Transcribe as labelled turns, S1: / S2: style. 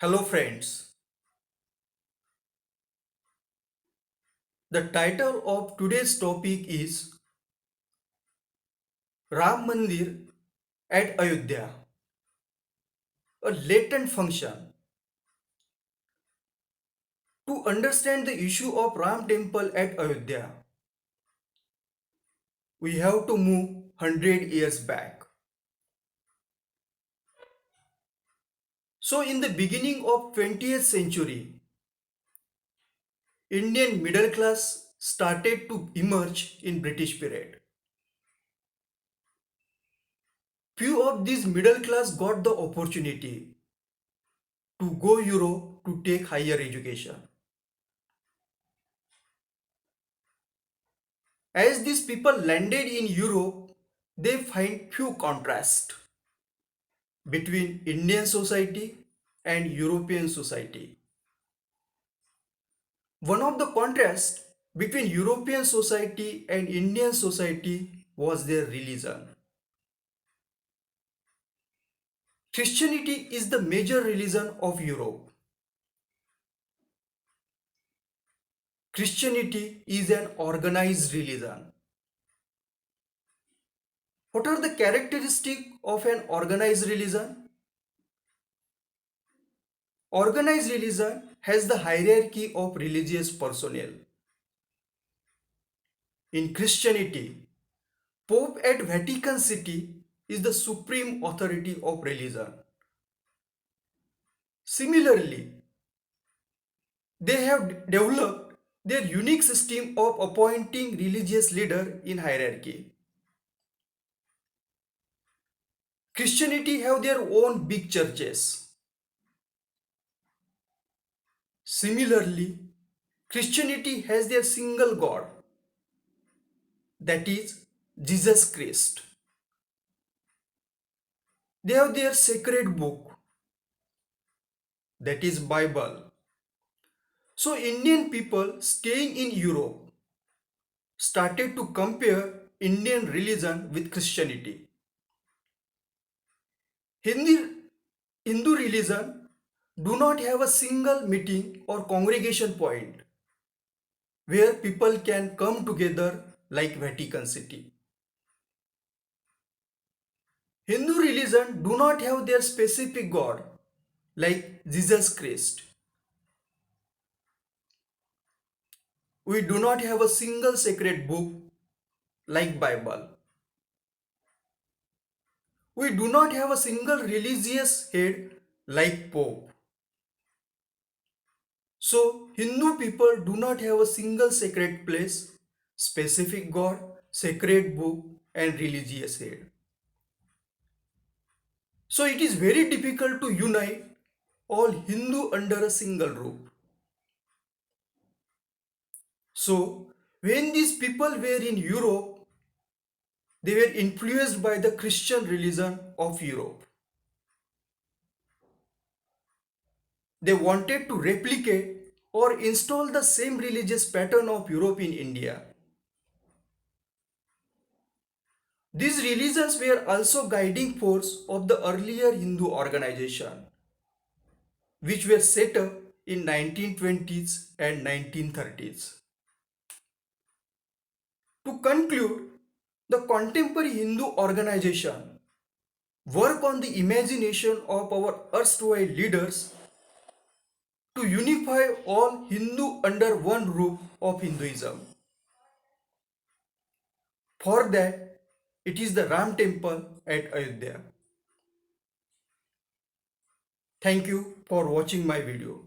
S1: Hello friends. The title of today's topic is Ram Mandir at Ayodhya, a latent function. To understand the issue of Ram temple at Ayodhya, we have to move 100 years back. So in the beginning of 20th century, Indian middle class started to emerge in British period. Few of these middle class got the opportunity to go Europe to take higher education. As these people landed in Europe, they find few contrasts between Indian society and European society. One of the contrasts between European society and Indian society was their religion. Christianity is the major religion of Europe. Christianity is an organized religion. What are the characteristics of an organized religion? Organized religion has the hierarchy of religious personnel. In Christianity, Pope at Vatican City is the supreme authority of religion. Similarly, they have developed their unique system of appointing religious leader in hierarchy. Christianity have their own big churches. Similarly, Christianity has their single God, that is Jesus Christ. They have their sacred book, that is Bible. So Indian people staying in Europe started to compare Indian religion with Christianity. Hindi, Hindu religion do not have a single meeting or congregation point where people can come together like Vatican City. Hindu religion do not have their specific God like Jesus Christ. We do not have a single sacred book like Bible. We do not have a single religious head like Pope. So Hindu people do not have a single sacred place, specific God, sacred book and religious head. So it is very difficult to unite all Hindu under a single roof. So when these people were in Europe, they were influenced by the Christian religion of Europe. They wanted to replicate or install the same religious pattern of Europe in India. These religions were also guiding force of the earlier Hindu organization, which were set up in 1920s and 1930s. To conclude, the contemporary Hindu organization work on the imagination of our erstwhile leaders to unify all Hindu under one roof of Hinduism. For that, it is the Ram temple at Ayodhya. Thank you for watching my video.